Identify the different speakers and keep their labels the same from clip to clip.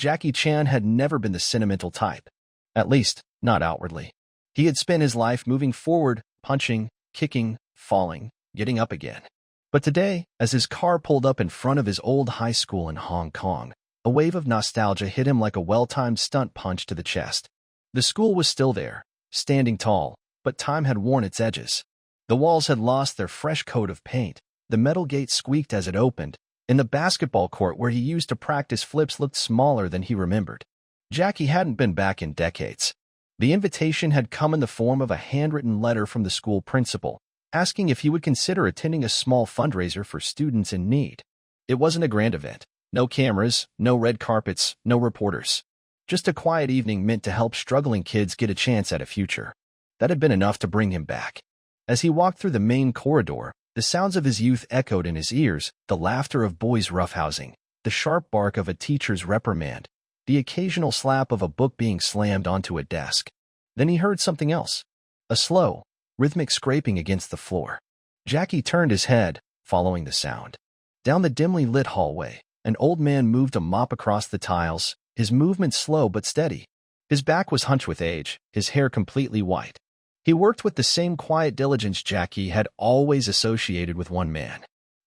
Speaker 1: Jackie Chan had never been the sentimental type. At least, not outwardly. He had spent his life moving forward, punching, kicking, falling, getting up again. But today, as his car pulled up in front of his old high school in Hong Kong, a wave of nostalgia hit him like a well-timed stunt punch to the chest. The school was still there, standing tall, but time had worn its edges. The walls had lost their fresh coat of paint, the metal gate squeaked as it opened, and the basketball court where he used to practice flips looked smaller than he remembered. Jackie hadn't been back in decades. The invitation had come in the form of a handwritten letter from the school principal, asking if he would consider attending a small fundraiser for students in need. It wasn't a grand event. No cameras, no red carpets, no reporters. Just a quiet evening meant to help struggling kids get a chance at a future. That had been enough to bring him back. As he walked through the main corridor, the sounds of his youth echoed in his ears, the laughter of boys roughhousing, the sharp bark of a teacher's reprimand, the occasional slap of a book being slammed onto a desk. Then he heard something else. A slow, rhythmic scraping against the floor. Jackie turned his head, following the sound. Down the dimly lit hallway, an old man moved a mop across the tiles, his movement slow but steady. His back was hunched with age, his hair completely white. He worked with the same quiet diligence Jackie had always associated with one man.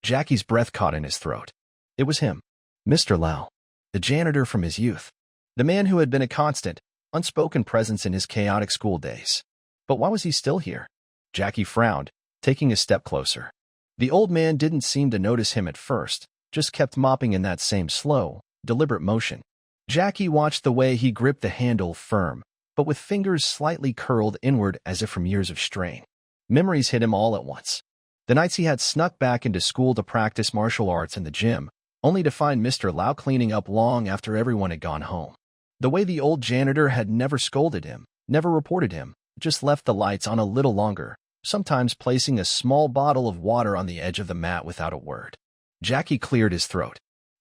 Speaker 1: Jackie's breath caught in his throat. It was him, Mr. Lau, the janitor from his youth, the man who had been a constant, unspoken presence in his chaotic school days. But why was he still here? Jackie frowned, taking a step closer. The old man didn't seem to notice him at first, just kept mopping in that same slow, deliberate motion. Jackie watched the way he gripped the handle firm, but with fingers slightly curled inward as if from years of strain. Memories hit him all at once. The nights he had snuck back into school to practice martial arts in the gym, only to find Mr. Lau cleaning up long after everyone had gone home. The way the old janitor had never scolded him, never reported him, just left the lights on a little longer, sometimes placing a small bottle of water on the edge of the mat without a word. Jackie cleared his throat.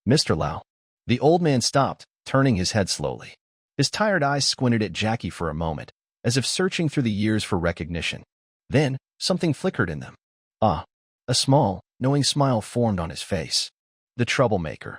Speaker 1: Mr. Lau. The old man stopped, turning his head slowly. His tired eyes squinted at Jackie for a moment, as if searching through the years for recognition. Then, something flickered in them. Ah, a small, knowing smile formed on his face. The troublemaker.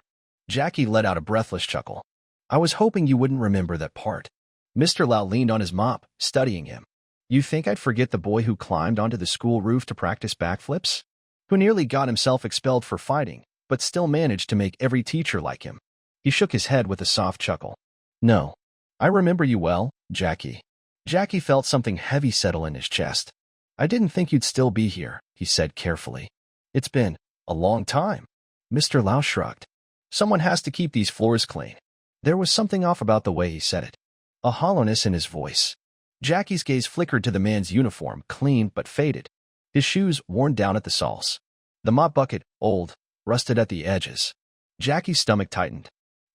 Speaker 1: Jackie let out a breathless chuckle. I was hoping you wouldn't remember that part. Mr. Lau leaned on his mop, studying him. You think I'd forget the boy who climbed onto the school roof to practice backflips? Who nearly got himself expelled for fighting, but still managed to make every teacher like him? He shook his head with a soft chuckle. No. I remember you well, Jackie. Jackie felt something heavy settle in his chest. I didn't think you'd still be here, he said carefully. It's been a long time. Mr. Lau shrugged. Someone has to keep these floors clean. There was something off about the way he said it. A hollowness in his voice. Jackie's gaze flickered to the man's uniform, clean but faded. His shoes worn down at the soles. The mop bucket, old, rusted at the edges. Jackie's stomach tightened.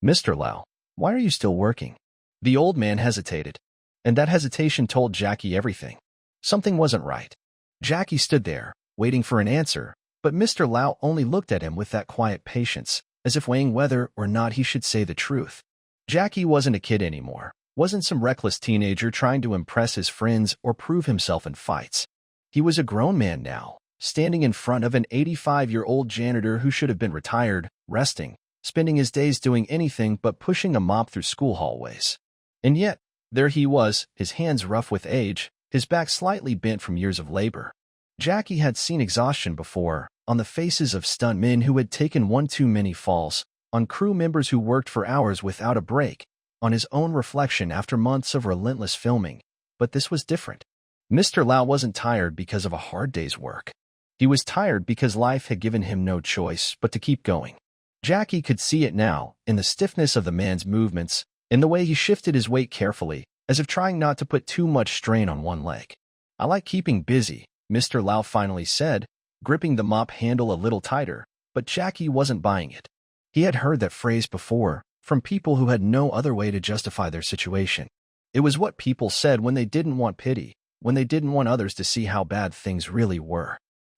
Speaker 1: Mr. Lau, why are you still working? The old man hesitated, and that hesitation told Jackie everything. Something wasn't right. Jackie stood there, waiting for an answer, but Mr. Lau only looked at him with that quiet patience, as if weighing whether or not he should say the truth. Jackie wasn't a kid anymore, wasn't some reckless teenager trying to impress his friends or prove himself in fights. He was a grown man now, standing in front of an 85-year-old janitor who should have been retired, resting, spending his days doing anything but pushing a mop through school hallways. And yet, there he was, his hands rough with age, his back slightly bent from years of labor. Jackie had seen exhaustion before, on the faces of stuntmen who had taken one too many falls, on crew members who worked for hours without a break, on his own reflection after months of relentless filming. But this was different. Mr. Lau wasn't tired because of a hard day's work. He was tired because life had given him no choice but to keep going. Jackie could see it now, in the stiffness of the man's movements, in the way he shifted his weight carefully, as if trying not to put too much strain on one leg. I like keeping busy, Mr. Lau finally said, gripping the mop handle a little tighter, but Jackie wasn't buying it. He had heard that phrase before, from people who had no other way to justify their situation. It was what people said when they didn't want pity, when they didn't want others to see how bad things really were.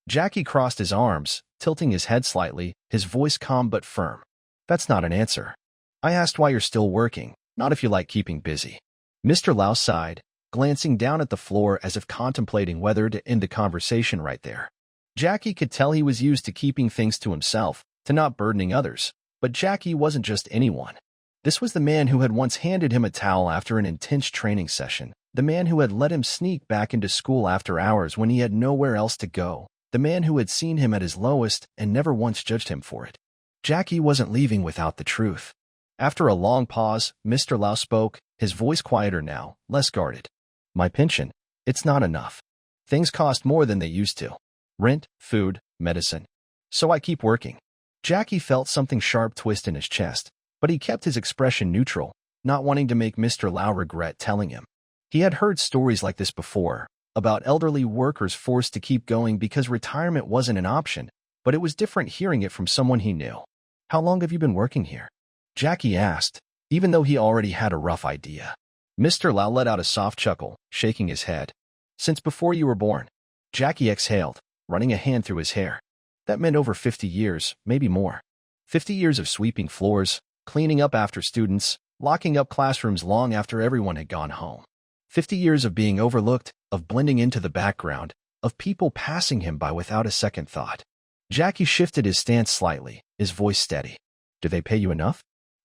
Speaker 1: Jackie crossed his arms, tilting his head slightly, his voice calm but firm. That's not an answer. I asked why you're still working, not if you like keeping busy. Mr. Lau sighed, glancing down at the floor as if contemplating whether to end the conversation right there. Jackie could tell he was used to keeping things to himself, to not burdening others, but Jackie wasn't just anyone. This was the man who had once handed him a towel after an intense training session, the man who had let him sneak back into school after hours when he had nowhere else to go, the man who had seen him at his lowest and never once judged him for it. Jackie wasn't leaving without the truth. After a long pause, Mr. Lau spoke, his voice quieter now, less guarded. My pension, it's not enough. Things cost more than they used to. Rent, food, medicine. So I keep working. Jackie felt something sharp twist in his chest, but he kept his expression neutral, not wanting to make Mr. Lau regret telling him. He had heard stories like this before, about elderly workers forced to keep going because retirement wasn't an option, but it was different hearing it from someone he knew. How long have you been working here? Jackie asked, even though he already had a rough idea. Mr. Lau let out a soft chuckle, shaking his head. Since before you were born. Jackie exhaled, running a hand through his hair. That meant over 50 years, maybe more. 50 years of sweeping floors, cleaning up after students, locking up classrooms long after everyone had gone home. 50 years of being overlooked, of blending into the background, of people passing him by without a second thought. Jackie shifted his stance slightly, his voice steady. Do they pay you enough?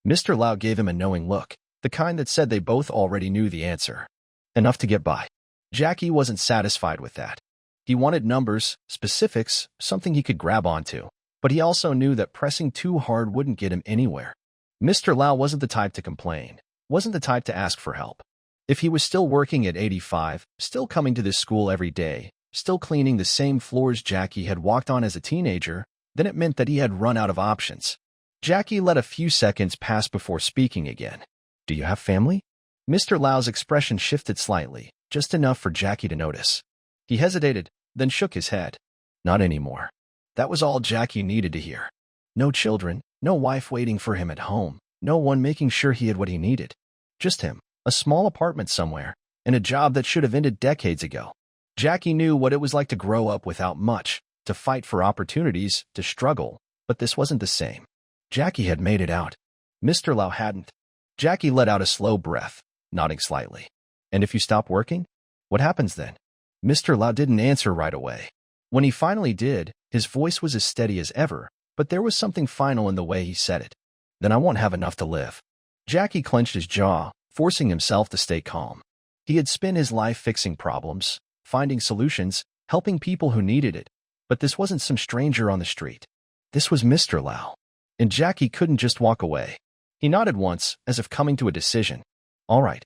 Speaker 1: Mr. Lau gave him a knowing look, the kind that said they both already knew the answer. Enough to get by. Jackie wasn't satisfied with that. He wanted numbers, specifics, something he could grab onto, but he also knew that pressing too hard wouldn't get him anywhere. Mr. Lau wasn't the type to complain, wasn't the type to ask for help. If he was still working at 85, still coming to this school every day, still cleaning the same floors Jackie had walked on as a teenager, then it meant that he had run out of options. Jackie let a few seconds pass before speaking again. Do you have family? Mr. Lau's expression shifted slightly, just enough for Jackie to notice. He hesitated, then shook his head. Not anymore. That was all Jackie needed to hear. No children, no wife waiting for him at home, no one making sure he had what he needed. Just him, a small apartment somewhere, and a job that should have ended decades ago. Jackie knew what it was like to grow up without much, to fight for opportunities, to struggle, but this wasn't the same. Jackie had made it out. Mr. Lau hadn't. Jackie let out a slow breath, nodding slightly. And if you stop working? What happens then? Mr. Lau didn't answer right away. When he finally did, his voice was as steady as ever, but there was something final in the way he said it. Then I won't have enough to live. Jackie clenched his jaw, forcing himself to stay calm. He had spent his life fixing problems, finding solutions, helping people who needed it, but this wasn't some stranger on the street. This was Mr. Lau. And Jackie couldn't just walk away. He nodded once, as if coming to a decision. All right.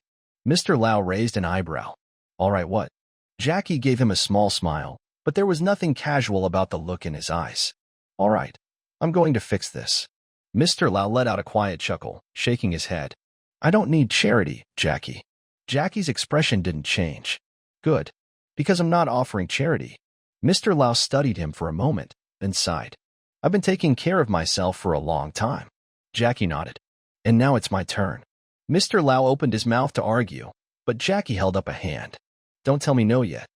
Speaker 1: Mr. Lau raised an eyebrow. All right, what? Jackie gave him a small smile, but there was nothing casual about the look in his eyes. All right. I'm going to fix this. Mr. Lau let out a quiet chuckle, shaking his head. I don't need charity, Jackie. Jackie's expression didn't change. Good. Because I'm not offering charity. Mr. Lau studied him for a moment, then sighed. I've been taking care of myself for a long time. Jackie nodded. And now it's my turn. Mr. Lau opened his mouth to argue, but Jackie held up a hand. Don't tell me no yet.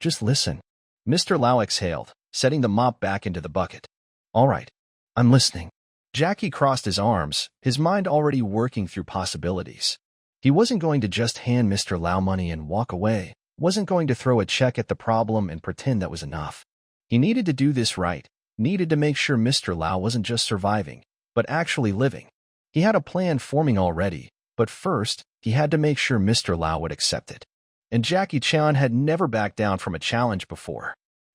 Speaker 1: Just listen. Mr. Lau exhaled, setting the mop back into the bucket. All right. I'm listening. Jackie crossed his arms, his mind already working through possibilities. He wasn't going to just hand Mr. Lau money and walk away, wasn't going to throw a check at the problem and pretend that was enough. He needed to do this right. Needed to make sure Mr. Lau wasn't just surviving, but actually living. He had a plan forming already, but first, he had to make sure Mr. Lau would accept it. And Jackie Chan had never backed down from a challenge before.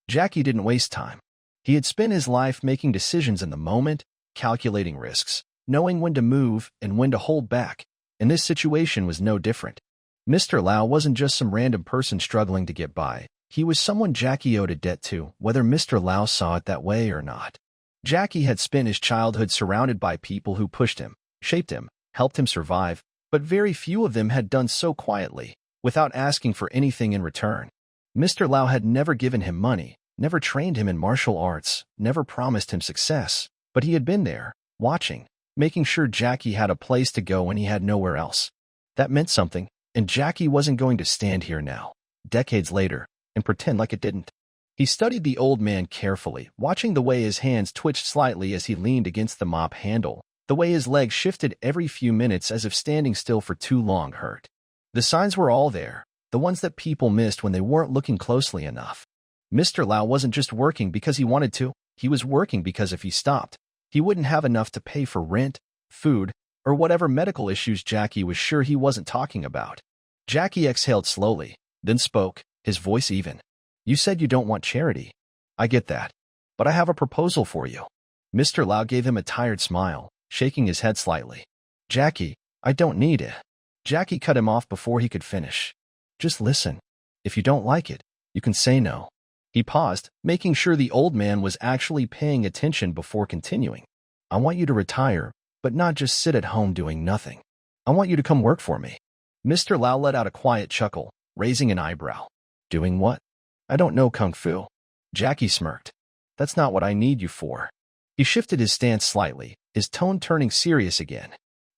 Speaker 1: Jackie didn't waste time. He had spent his life making decisions in the moment, calculating risks, knowing when to move and when to hold back, and this situation was no different. Mr. Lau wasn't just some random person struggling to get by. He was someone Jackie owed a debt to, whether Mr. Lau saw it that way or not. Jackie had spent his childhood surrounded by people who pushed him, shaped him, helped him survive, but very few of them had done so quietly, without asking for anything in return. Mr. Lau had never given him money, never trained him in martial arts, never promised him success, but he had been there, watching, making sure Jackie had a place to go when he had nowhere else. That meant something, and Jackie wasn't going to stand here now, decades later, and pretend like it didn't. He studied the old man carefully, watching the way his hands twitched slightly as he leaned against the mop handle, the way his legs shifted every few minutes as if standing still for too long hurt. The signs were all there, the ones that people missed when they weren't looking closely enough. Mr. Lau wasn't just working because he wanted to, he was working because if he stopped, he wouldn't have enough to pay for rent, food, or whatever medical issues Jackie was sure he wasn't talking about. Jackie exhaled slowly, then spoke, his voice even. You said you don't want charity. I get that. But I have a proposal for you. Mr. Lau gave him a tired smile, shaking his head slightly. Jackie, I don't need it. Jackie cut him off before he could finish. Just listen. If you don't like it, you can say no. He paused, making sure the old man was actually paying attention before continuing. I want you to retire, but not just sit at home doing nothing. I want you to come work for me. Mr. Lau let out a quiet chuckle, raising an eyebrow. Doing what? I don't know Kung Fu. Jackie smirked. That's not what I need you for. He shifted his stance slightly, his tone turning serious again.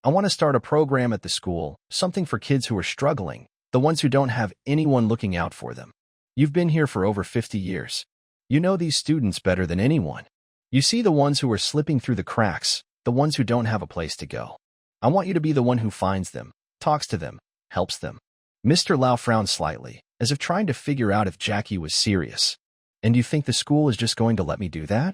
Speaker 1: I want to start a program at the school, something for kids who are struggling, the ones who don't have anyone looking out for them. You've been here for over 50 years. You know these students better than anyone. You see the ones who are slipping through the cracks, the ones who don't have a place to go. I want you to be the one who finds them, talks to them, helps them. Mr. Lau frowned slightly, as if trying to figure out if Jackie was serious. And you think the school is just going to let me do that?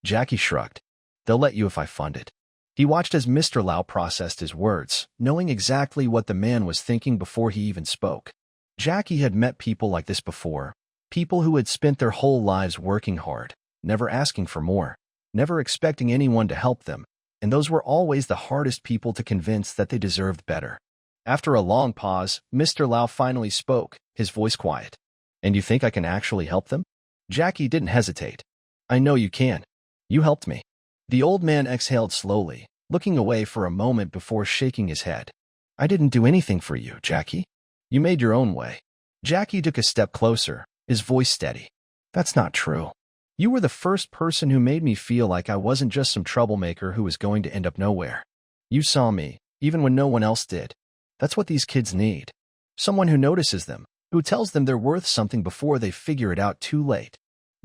Speaker 1: Jackie shrugged. They'll let you if I fund it. He watched as Mr. Lau processed his words, knowing exactly what the man was thinking before he even spoke. Jackie had met people like this before, people who had spent their whole lives working hard, never asking for more, never expecting anyone to help them, and those were always the hardest people to convince that they deserved better. After a long pause, Mr. Lau finally spoke, his voice quiet. And you think I can actually help them? Jackie didn't hesitate. I know you can. You helped me. The old man exhaled slowly, looking away for a moment before shaking his head. I didn't do anything for you, Jackie. You made your own way. Jackie took a step closer, his voice steady. That's not true. You were the first person who made me feel like I wasn't just some troublemaker who was going to end up nowhere. You saw me, even when no one else did. That's what these kids need. Someone who notices them, who tells them they're worth something before they figure it out too late.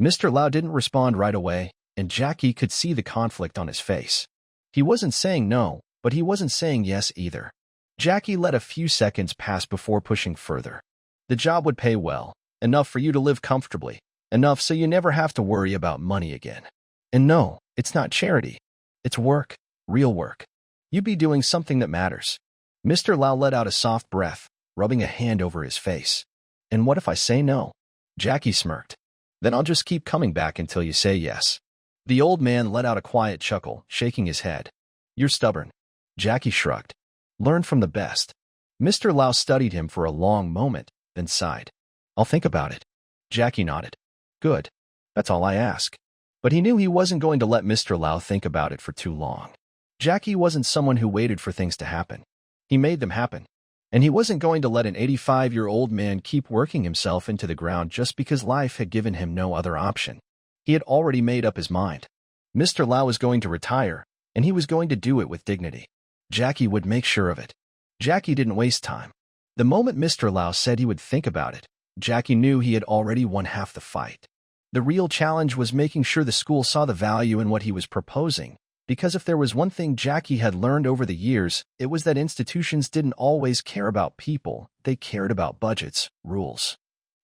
Speaker 1: Mr. Lau didn't respond right away, and Jackie could see the conflict on his face. He wasn't saying no, but he wasn't saying yes either. Jackie let a few seconds pass before pushing further. The job would pay well, enough for you to live comfortably, enough so you never have to worry about money again. And no, it's not charity. It's work, real work. You'd be doing something that matters. Mr. Lau let out a soft breath, rubbing a hand over his face. And what if I say no? Jackie smirked. Then I'll just keep coming back until you say yes. The old man let out a quiet chuckle, shaking his head. You're stubborn. Jackie shrugged. Learn from the best. Mr. Lau studied him for a long moment, then sighed. I'll think about it. Jackie nodded. Good. That's all I ask. But he knew he wasn't going to let Mr. Lau think about it for too long. Jackie wasn't someone who waited for things to happen. He made them happen. And he wasn't going to let an 85-year-old man keep working himself into the ground just because life had given him no other option. He had already made up his mind. Mr. Lau was going to retire, and he was going to do it with dignity. Jackie would make sure of it. Jackie didn't waste time. The moment Mr. Lau said he would think about it, Jackie knew he had already won half the fight. The real challenge was making sure the school saw the value in what he was proposing, because if there was one thing Jackie had learned over the years, it was that institutions didn't always care about people, they cared about budgets, rules,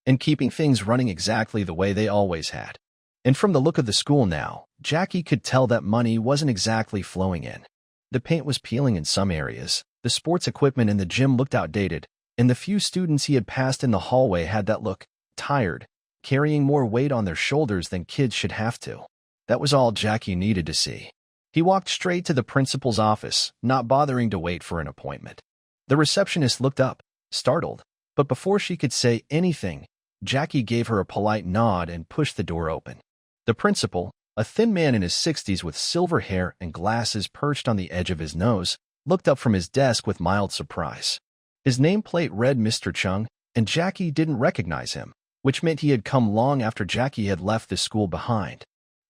Speaker 1: and keeping things running exactly the way they always had. And from the look of the school now, Jackie could tell that money wasn't exactly flowing in. The paint was peeling in some areas, the sports equipment in the gym looked outdated, and the few students he had passed in the hallway had that look, tired, carrying more weight on their shoulders than kids should have to. That was all Jackie needed to see. He walked straight to the principal's office, not bothering to wait for an appointment. The receptionist looked up, startled, but before she could say anything, Jackie gave her a polite nod and pushed the door open. The principal, a thin man in his 60s with silver hair and glasses perched on the edge of his nose, looked up from his desk with mild surprise. His nameplate read Mr. Chung, and Jackie didn't recognize him, which meant he had come long after Jackie had left the school behind.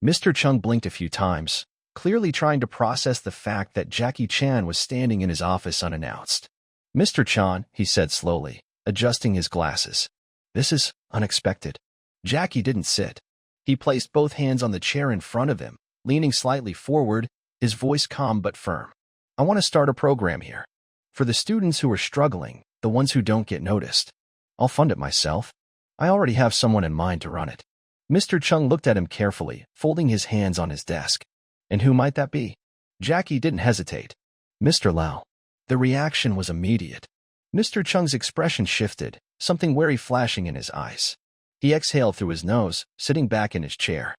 Speaker 1: Mr. Chung blinked a few times, clearly trying to process the fact that Jackie Chan was standing in his office unannounced. Mr. Chan, he said slowly, adjusting his glasses. This is unexpected. Jackie didn't sit. He placed both hands on the chair in front of him, leaning slightly forward, his voice calm but firm. I want to start a program here. For the students who are struggling, the ones who don't get noticed. I'll fund it myself. I already have someone in mind to run it. Mr. Chung looked at him carefully, folding his hands on his desk. And who might that be? Jackie didn't hesitate. Mr. Lau. The reaction was immediate. Mr. Chung's expression shifted, something wary flashing in his eyes. He exhaled through his nose, sitting back in his chair.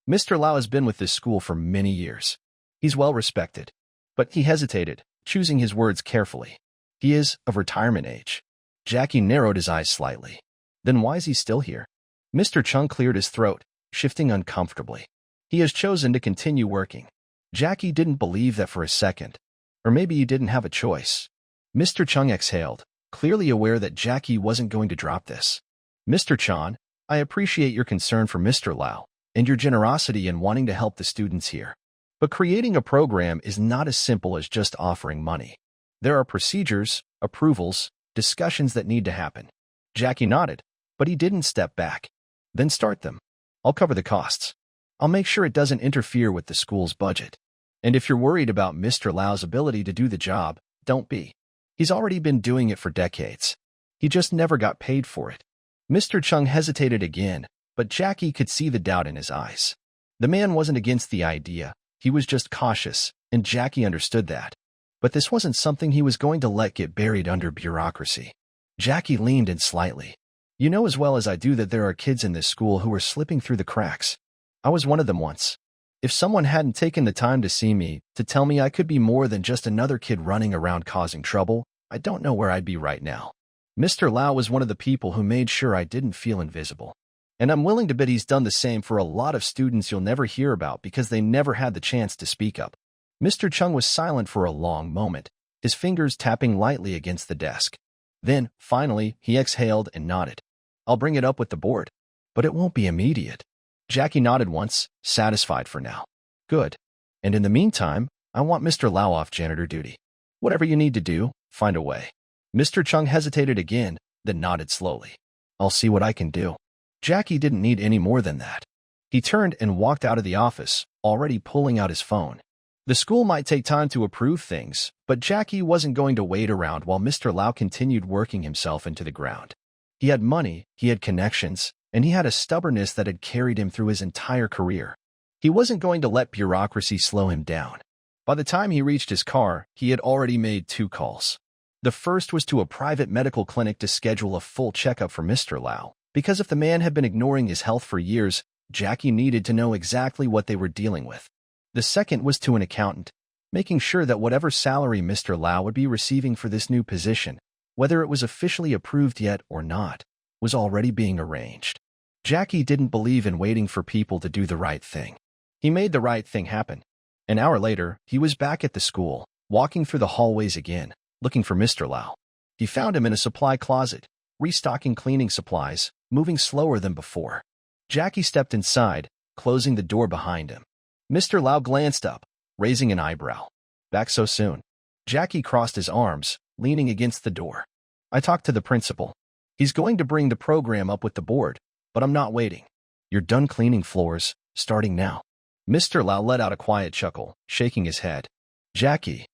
Speaker 1: Mr. Lau has been with this school for many years. He's well respected. But he hesitated, choosing his words carefully. He is of retirement age. Jackie narrowed his eyes slightly. Then why is he still here? Mr. Chung cleared his throat, shifting uncomfortably. He has chosen to continue working. Jackie didn't believe that for a second. Or maybe he didn't have a choice. Mr. Chung exhaled, clearly aware that Jackie wasn't going to drop this. Mr. Chan, I appreciate your concern for Mr. Lau and your generosity in wanting to help the students here. But creating a program is not as simple as just offering money. There are procedures, approvals, discussions that need to happen. Jackie nodded, but he didn't step back. Then start them. I'll cover the costs. I'll make sure it doesn't interfere with the school's budget. And if you're worried about Mr. Lau's ability to do the job, don't be. He's already been doing it for decades. He just never got paid for it. Mr. Chung hesitated again, but Jackie could see the doubt in his eyes. The man wasn't against the idea. He was just cautious, and Jackie understood that. But this wasn't something he was going to let get buried under bureaucracy. Jackie leaned in slightly. You know as well as I do that there are kids in this school who are slipping through the cracks. I was one of them once. If someone hadn't taken the time to see me, to tell me I could be more than just another kid running around causing trouble, I don't know where I'd be right now. Mr. Lau was one of the people who made sure I didn't feel invisible. And I'm willing to bet he's done the same for a lot of students you'll never hear about because they never had the chance to speak up. Mr. Chung was silent for a long moment, his fingers tapping lightly against the desk. Then, finally, he exhaled and nodded. I'll bring it up with the board. But it won't be immediate. Jackie nodded once, satisfied for now. Good. And in the meantime, I want Mr. Lau off janitor duty. Whatever you need to do, find a way. Mr. Chung hesitated again, then nodded slowly. I'll see what I can do. Jackie didn't need any more than that. He turned and walked out of the office, already pulling out his phone. The school might take time to approve things, but Jackie wasn't going to wait around while Mr. Lau continued working himself into the ground. He had money, he had connections, and he had a stubbornness that had carried him through his entire career. He wasn't going to let bureaucracy slow him down. By the time he reached his car, he had already made 2 calls. The first was to a private medical clinic to schedule a full checkup for Mr. Lau, because if the man had been ignoring his health for years, Jackie needed to know exactly what they were dealing with. The second was to an accountant, making sure that whatever salary Mr. Lau would be receiving for this new position, whether it was officially approved yet or not, was already being arranged. Jackie didn't believe in waiting for people to do the right thing. He made the right thing happen. An hour later, he was back at the school, walking through the hallways again, looking for Mr. Lau. He found him in a supply closet, restocking cleaning supplies, moving slower than before. Jackie stepped inside, closing the door behind him. Mr. Lau glanced up, raising an eyebrow. Back so soon? Jackie crossed his arms, leaning against the door. I talked to the principal. He's going to bring the program up with the board, but I'm not waiting. You're done cleaning floors, starting now. Mr. Lau let out a quiet chuckle, shaking his head. Jackie.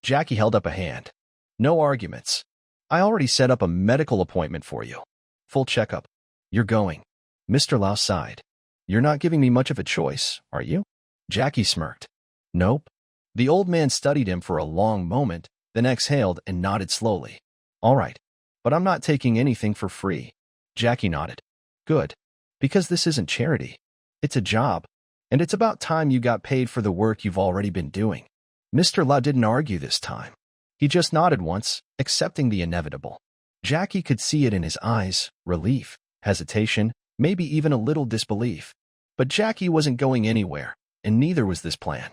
Speaker 1: Jackie held up a hand. No arguments. I already set up a medical appointment for you. Full checkup. You're going. Mr. Lau sighed. You're not giving me much of a choice, are you? Jackie smirked. Nope. The old man studied him for a long moment, then exhaled and nodded slowly. All right. But I'm not taking anything for free. Jackie nodded. Good. Because this isn't charity. It's a job. And it's about time you got paid for the work you've already been doing. Mr. Lau didn't argue this time. He just nodded once, accepting the inevitable. Jackie could see it in his eyes, relief, hesitation, maybe even a little disbelief. But Jackie wasn't going anywhere, and neither was this plan.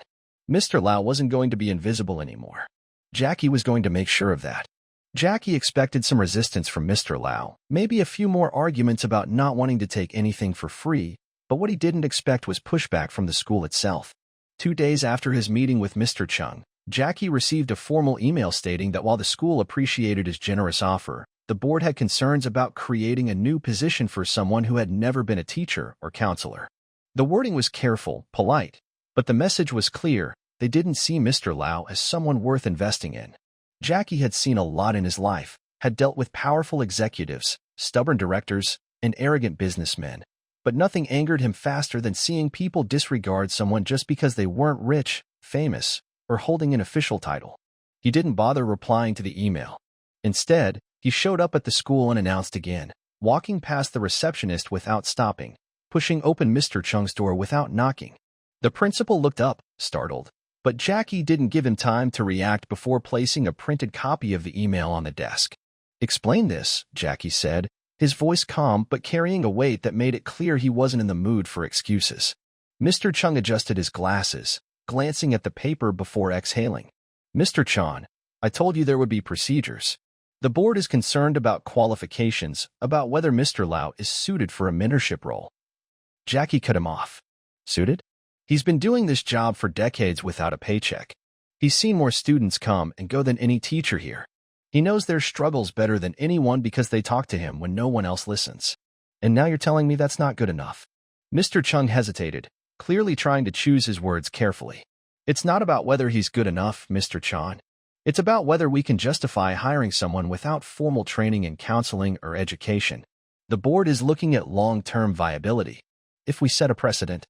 Speaker 1: Mr. Lau wasn't going to be invisible anymore. Jackie was going to make sure of that. Jackie expected some resistance from Mr. Lau, maybe a few more arguments about not wanting to take anything for free, but what he didn't expect was pushback from the school itself. 2 days after his meeting with Mr. Chung, Jackie received a formal email stating that while the school appreciated his generous offer, the board had concerns about creating a new position for someone who had never been a teacher or counselor. The wording was careful, polite, but the message was clear. They didn't see Mr. Lau as someone worth investing in. Jackie had seen a lot in his life, had dealt with powerful executives, stubborn directors, and arrogant businessmen. But nothing angered him faster than seeing people disregard someone just because they weren't rich, famous, or holding an official title. He didn't bother replying to the email. Instead, he showed up at the school unannounced again, walking past the receptionist without stopping, pushing open Mr. Chung's door without knocking. The principal looked up, startled, but Jackie didn't give him time to react before placing a printed copy of the email on the desk. "Explain this," Jackie said, his voice calm but carrying a weight that made it clear he wasn't in the mood for excuses. Mr. Chung adjusted his glasses, glancing at the paper before exhaling. "Mr. Chan, I told you there would be procedures. The board is concerned about qualifications, about whether Mr. Lau is suited for a mentorship role." Jackie cut him off. "Suited? He's been doing this job for decades without a paycheck. He's seen more students come and go than any teacher here. He knows their struggles better than anyone because they talk to him when no one else listens. And now you're telling me that's not good enough?" Mr. Chung hesitated, clearly trying to choose his words carefully. "It's not about whether he's good enough, Mr. Chan. It's about whether we can justify hiring someone without formal training in counseling or education. The board is looking at long-term viability. If we set a precedent..."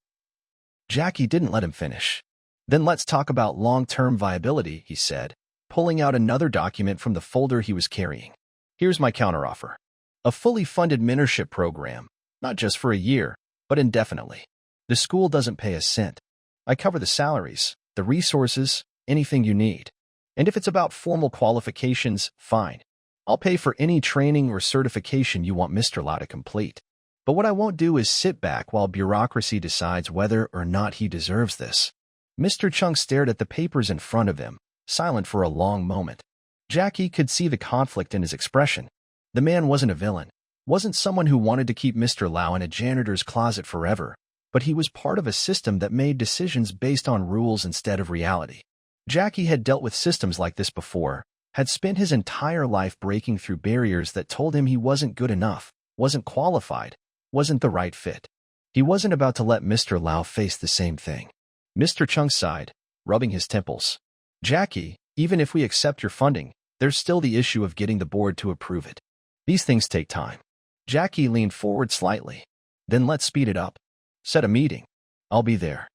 Speaker 1: Jackie didn't let him finish. "Then let's talk about long-term viability," he said, pulling out another document from the folder he was carrying. "Here's my counteroffer. A fully funded mentorship program, not just for a year, but indefinitely. The school doesn't pay a cent. I cover the salaries, the resources, anything you need. And if it's about formal qualifications, fine. I'll pay for any training or certification you want Mr. Lau to complete. But what I won't do is sit back while bureaucracy decides whether or not he deserves this." Mr. Chung stared at the papers in front of him, silent for a long moment. Jackie could see the conflict in his expression. The man wasn't a villain, wasn't someone who wanted to keep Mr. Lau in a janitor's closet forever, but he was part of a system that made decisions based on rules instead of reality. Jackie had dealt with systems like this before, had spent his entire life breaking through barriers that told him he wasn't good enough, wasn't qualified, wasn't the right fit. He wasn't about to let Mr. Lau face the same thing. Mr. Chung sighed, rubbing his temples. "Jackie, even if we accept your funding, there's still the issue of getting the board to approve it. These things take time." Jackie leaned forward slightly. "Then let's speed it up. Set a meeting. I'll be there."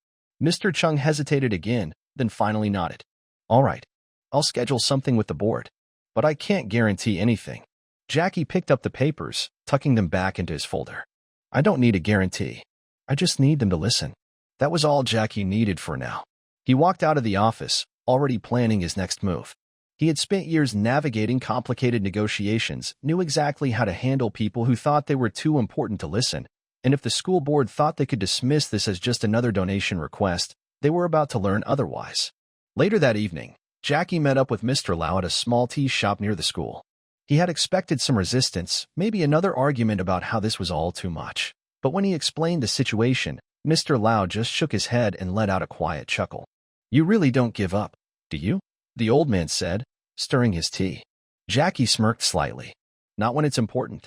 Speaker 1: Mr. Chung hesitated again, then finally nodded. "All right. I'll schedule something with the board. But I can't guarantee anything." Jackie picked up the papers, tucking them back into his folder. "I don't need a guarantee. I just need them to listen." That was all Jackie needed for now. He walked out of the office, already planning his next move. He had spent years navigating complicated negotiations, knew exactly how to handle people who thought they were too important to listen, and if the school board thought they could dismiss this as just another donation request, they were about to learn otherwise. Later that evening, Jackie met up with Mr. Lau at a small tea shop near the school. He had expected some resistance, maybe another argument about how this was all too much. But when he explained the situation, Mr. Lau just shook his head and let out a quiet chuckle. "You really don't give up, do you?" the old man said, stirring his tea. Jackie smirked slightly. "Not when it's important."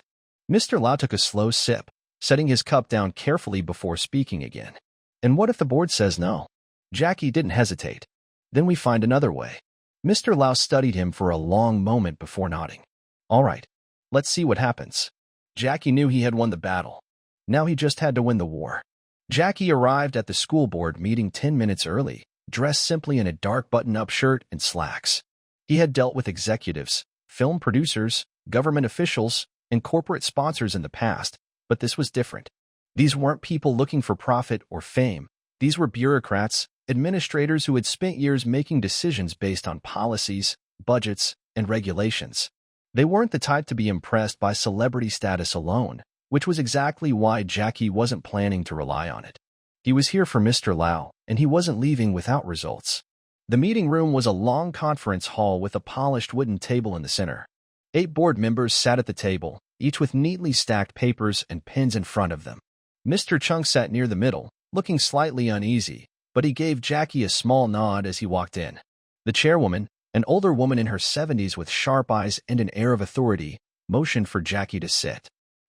Speaker 1: Mr. Lau took a slow sip, setting his cup down carefully before speaking again. "And what if the board says no?" Jackie didn't hesitate. "Then we find another way." Mr. Lau studied him for a long moment before nodding. "All right, let's see what happens." Jackie knew he had won the battle. Now he just had to win the war. Jackie arrived at the school board meeting 10 minutes early, dressed simply in a dark button-up shirt and slacks. He had dealt with executives, film producers, government officials, and corporate sponsors in the past, but this was different. These weren't people looking for profit or fame. These were bureaucrats, administrators who had spent years making decisions based on policies, budgets, and regulations. They weren't the type to be impressed by celebrity status alone, which was exactly why Jackie wasn't planning to rely on it. He was here for Mr. Lau, and he wasn't leaving without results. The meeting room was a long conference hall with a polished wooden table in the center. 8 board members sat at the table, each with neatly stacked papers and pens in front of them. Mr. Chung sat near the middle, looking slightly uneasy, but he gave Jackie a small nod as he walked in. The chairwoman, an older woman in her 70s with sharp eyes and an air of authority, motioned for Jackie to sit.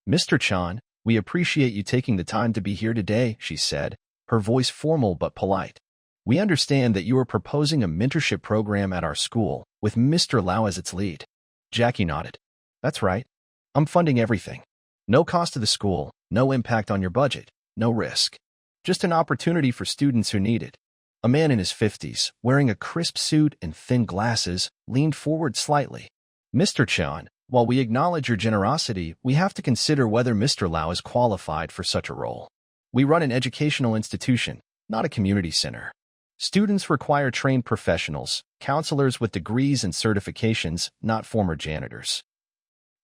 Speaker 1: "Mr. Chan, we appreciate you taking the time to be here today," she said, her voice formal but polite. "We understand that you are proposing a mentorship program at our school, with Mr. Lau as its lead." Jackie nodded. "That's right. I'm funding everything. No cost to the school, no impact on your budget, no risk. Just an opportunity for students who need it." A man in his 50s, wearing a crisp suit and thin glasses, leaned forward slightly. Mr. Chan, while we acknowledge your generosity, we have to consider whether Mr. Lau is qualified for such a role. We run an educational institution, not a community center. Students require trained professionals, counselors with degrees and certifications, not former janitors.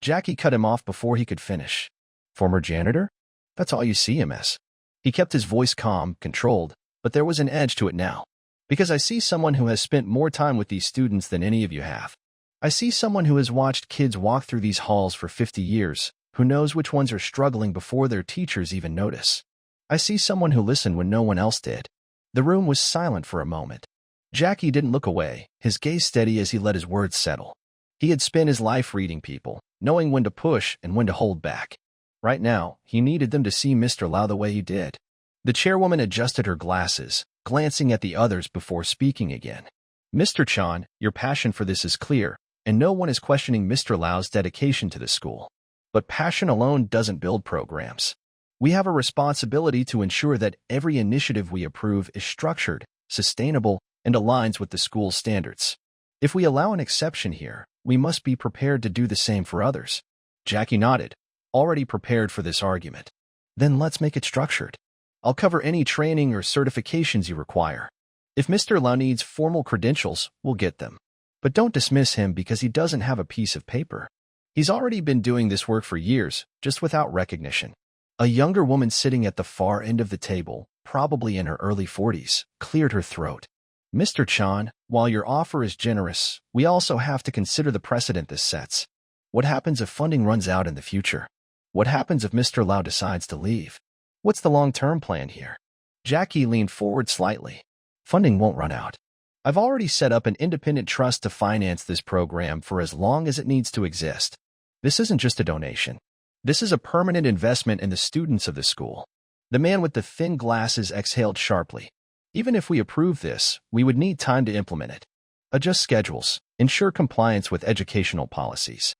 Speaker 1: Jackie cut him off before he could finish. Former janitor? That's all you see him as. He kept his voice calm, controlled, but there was an edge to it now. Because I see someone who has spent more time with these students than any of you have. I see someone who has watched kids walk through these halls for 50 years, who knows which ones are struggling before their teachers even notice. I see someone who listened when no one else did. The room was silent for a moment. Jackie didn't look away, his gaze steady as he let his words settle. He had spent his life reading people, knowing when to push and when to hold back. Right now, he needed them to see Mr. Lau the way he did. The chairwoman adjusted her glasses, glancing at the others before speaking again. Mr. Chan, your passion for this is clear, and no one is questioning Mr. Lau's dedication to the school. But passion alone doesn't build programs. We have a responsibility to ensure that every initiative we approve is structured, sustainable, and aligns with the school's standards. If we allow an exception here, we must be prepared to do the same for others. Jackie nodded, already prepared for this argument. Then let's make it structured. I'll cover any training or certifications you require. If Mr. Lau needs formal credentials, we'll get them. But don't dismiss him because he doesn't have a piece of paper. He's already been doing this work for years, just without recognition. A younger woman sitting at the far end of the table, probably in her early 40s, cleared her throat. Mr. Chan, while your offer is generous, we also have to consider the precedent this sets. What happens if funding runs out in the future? What happens if Mr. Lau decides to leave? What's the long-term plan here? Jackie leaned forward slightly. Funding won't run out. I've already set up an independent trust to finance this program for as long as it needs to exist. This isn't just a donation. This is a permanent investment in the students of the school. The man with the thin glasses exhaled sharply. Even if we approve this, we would need time to implement it. Adjust schedules, ensure compliance with educational policies.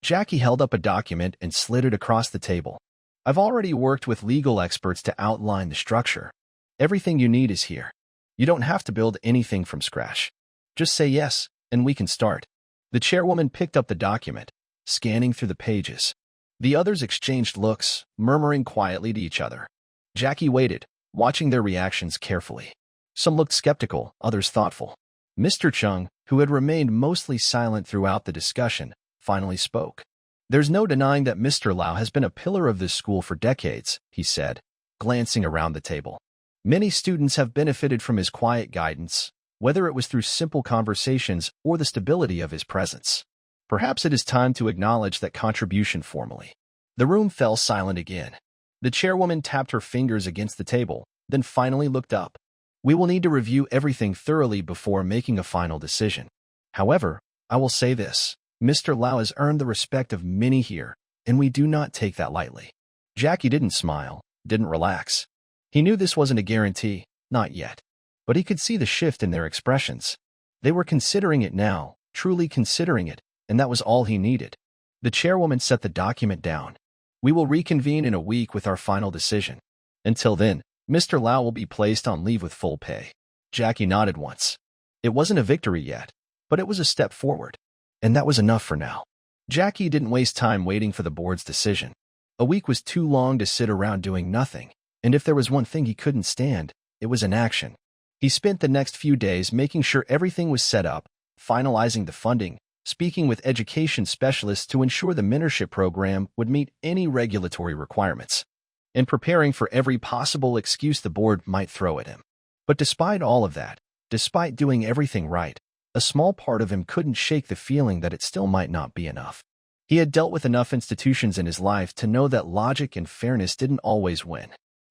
Speaker 1: Jackie held up a document and slid it across the table. I've already worked with legal experts to outline the structure. Everything you need is here. You don't have to build anything from scratch. Just say yes, and we can start. The chairwoman picked up the document, scanning through the pages. The others exchanged looks, murmuring quietly to each other. Jackie waited, watching their reactions carefully. Some looked skeptical, others thoughtful. Mr. Chung, who had remained mostly silent throughout the discussion, finally spoke. There's no denying that Mr. Lau has been a pillar of this school for decades, he said, glancing around the table. Many students have benefited from his quiet guidance, whether it was through simple conversations or the stability of his presence. Perhaps it is time to acknowledge that contribution formally. The room fell silent again. The chairwoman tapped her fingers against the table, then finally looked up. We will need to review everything thoroughly before making a final decision. However, I will say this. Mr. Lau has earned the respect of many here, and we do not take that lightly. Jackie didn't smile, didn't relax. He knew this wasn't a guarantee, not yet. But he could see the shift in their expressions. They were considering it now, truly considering it, and that was all he needed. The chairwoman set the document down. We will reconvene in a week with our final decision. Until then, Mr. Lau will be placed on leave with full pay. Jackie nodded once. It wasn't a victory yet, but it was a step forward. And that was enough for now. Jackie didn't waste time waiting for the board's decision. A week was too long to sit around doing nothing, and if there was one thing he couldn't stand, it was inaction. He spent the next few days making sure everything was set up, finalizing the funding, speaking with education specialists to ensure the mentorship program would meet any regulatory requirements, and preparing for every possible excuse the board might throw at him. But despite all of that, despite doing everything right, a small part of him couldn't shake the feeling that it still might not be enough. He had dealt with enough institutions in his life to know that logic and fairness didn't always win.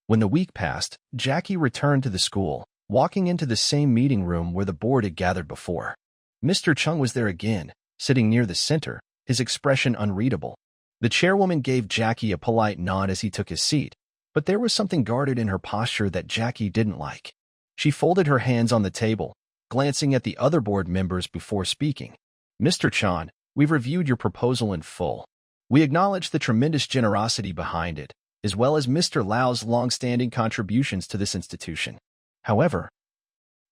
Speaker 1: When the week passed, Jackie returned to the school, walking into the same meeting room where the board had gathered before. Mr. Chung was there again, sitting near the center, his expression unreadable. The chairwoman gave Jackie a polite nod as he took his seat, but there was something guarded in her posture that Jackie didn't like. She folded her hands on the table, glancing at the other board members before speaking. Mr. Chan, we've reviewed your proposal in full. We acknowledge the tremendous generosity behind it, as well as Mr. Lau's long-standing contributions to this institution. However,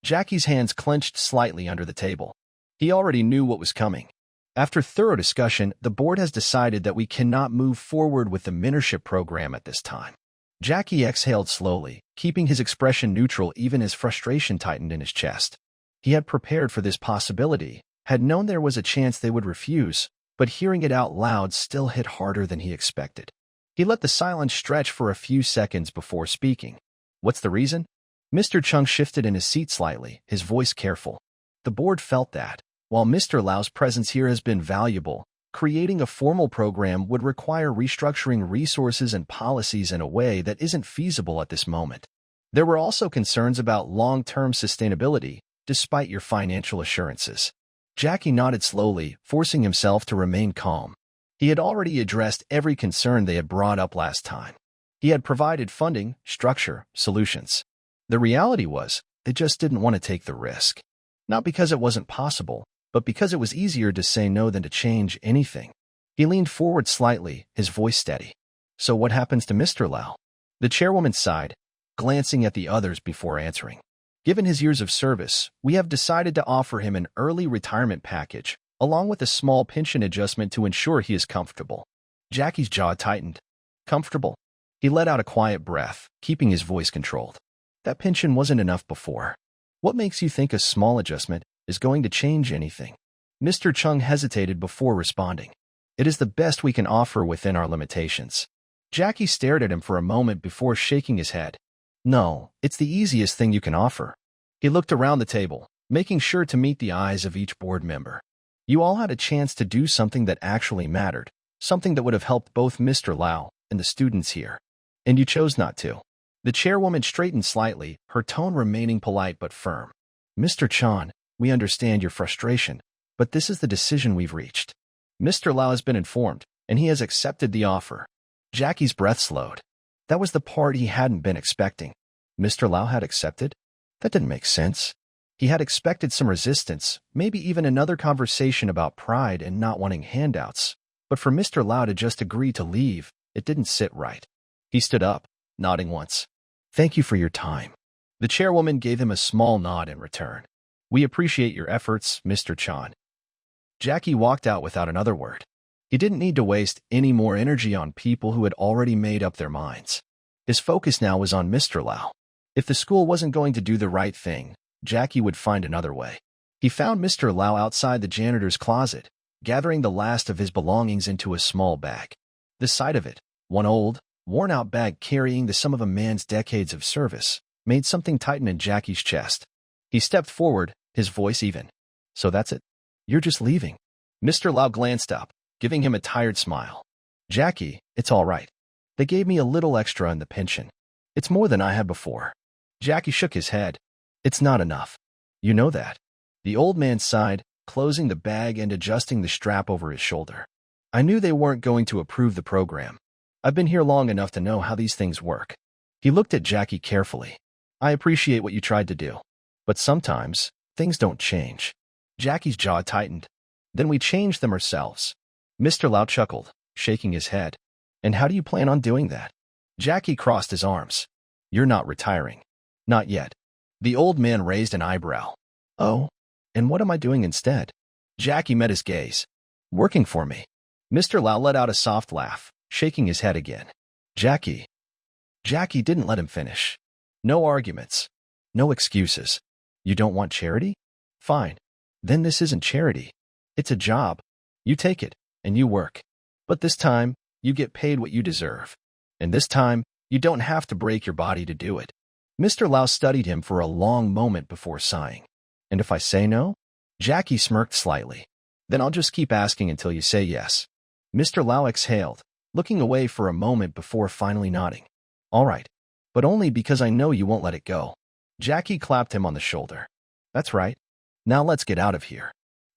Speaker 1: Jackie's hands clenched slightly under the table. He already knew what was coming. After thorough discussion, the board has decided that we cannot move forward with the mentorship program at this time. Jackie exhaled slowly, keeping his expression neutral even as frustration tightened in his chest. He had prepared for this possibility, had known there was a chance they would refuse, but hearing it out loud still hit harder than he expected. He let the silence stretch for a few seconds before speaking. What's the reason? Mr. Chung shifted in his seat slightly, his voice careful. The board felt that, while Mr. Lau's presence here has been valuable, creating a formal program would require restructuring resources and policies in a way that isn't feasible at this moment. There were also concerns about long-term sustainability, despite your financial assurances. Jackie nodded slowly, forcing himself to remain calm. He had already addressed every concern they had brought up last time. He had provided funding, structure, solutions. The reality was, they just didn't want to take the risk. Not because it wasn't possible, but because it was easier to say no than to change anything. He leaned forward slightly, his voice steady. So what happens to Mr. Lau? The chairwoman sighed, glancing at the others before answering. Given his years of service, we have decided to offer him an early retirement package, along with a small pension adjustment to ensure he is comfortable. Jackie's jaw tightened. Comfortable? He let out a quiet breath, keeping his voice controlled. That pension wasn't enough before. What makes you think a small adjustment is going to change anything? Mr. Chung hesitated before responding. It is the best we can offer within our limitations. Jackie stared at him for a moment before shaking his head. No, it's the easiest thing you can offer. He looked around the table, making sure to meet the eyes of each board member. You all had a chance to do something that actually mattered, something that would have helped both Mr. Lau and the students here. And you chose not to. The chairwoman straightened slightly, her tone remaining polite but firm. Mr. Chan, we understand your frustration, but this is the decision we've reached. Mr. Lau has been informed, and he has accepted the offer. Jackie's breath slowed. That was the part he hadn't been expecting. Mr. Lau had accepted? That didn't make sense. He had expected some resistance, maybe even another conversation about pride and not wanting handouts. But for Mr. Lau to just agree to leave, it didn't sit right. He stood up, nodding once. Thank you for your time. The chairwoman gave him a small nod in return. We appreciate your efforts, Mr. Chan. Jackie walked out without another word. He didn't need to waste any more energy on people who had already made up their minds. His focus now was on Mr. Lau. If the school wasn't going to do the right thing, Jackie would find another way. He found Mr. Lau outside the janitor's closet, gathering the last of his belongings into a small bag. The sight of it, one old, worn-out bag carrying the sum of a man's decades of service, made something tighten in Jackie's chest. He stepped forward, his voice even. So that's it? You're just leaving? Mr. Lau glanced up, giving him a tired smile. Jackie, it's all right. They gave me a little extra in the pension. It's more than I had before. Jackie shook his head. It's not enough. You know that. The old man sighed, closing the bag and adjusting the strap over his shoulder. I knew they weren't going to approve the program. I've been here long enough to know how these things work. He looked at Jackie carefully. I appreciate what you tried to do. But sometimes, things don't change. Jackie's jaw tightened. Then we change them ourselves. Mr. Lau chuckled, shaking his head. And how do you plan on doing that? Jackie crossed his arms. You're not retiring. Not yet. The old man raised an eyebrow. Oh, and what am I doing instead? Jackie met his gaze. Working for me. Mr. Lau let out a soft laugh, shaking his head again. Jackie. Jackie didn't let him finish. No arguments. No excuses. You don't want charity? Fine. Then this isn't charity. It's a job. You take it, and you work. But this time, you get paid what you deserve. And this time, you don't have to break your body to do it. Mr. Lau studied him for a long moment before sighing. And if I say no? Jackie smirked slightly. Then I'll just keep asking until you say yes. Mr. Lau exhaled, looking away for a moment before finally nodding. All right. But only because I know you won't let it go. Jackie clapped him on the shoulder. That's right. Now let's get out of here.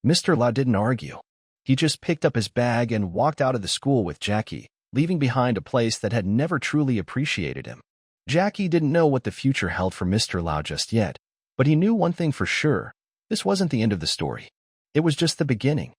Speaker 1: Mr. Lau didn't argue. He just picked up his bag and walked out of the school with Jackie, leaving behind a place that had never truly appreciated him. Jackie didn't know what the future held for Mr. Lau just yet, but he knew one thing for sure. This wasn't the end of the story. It was just the beginning.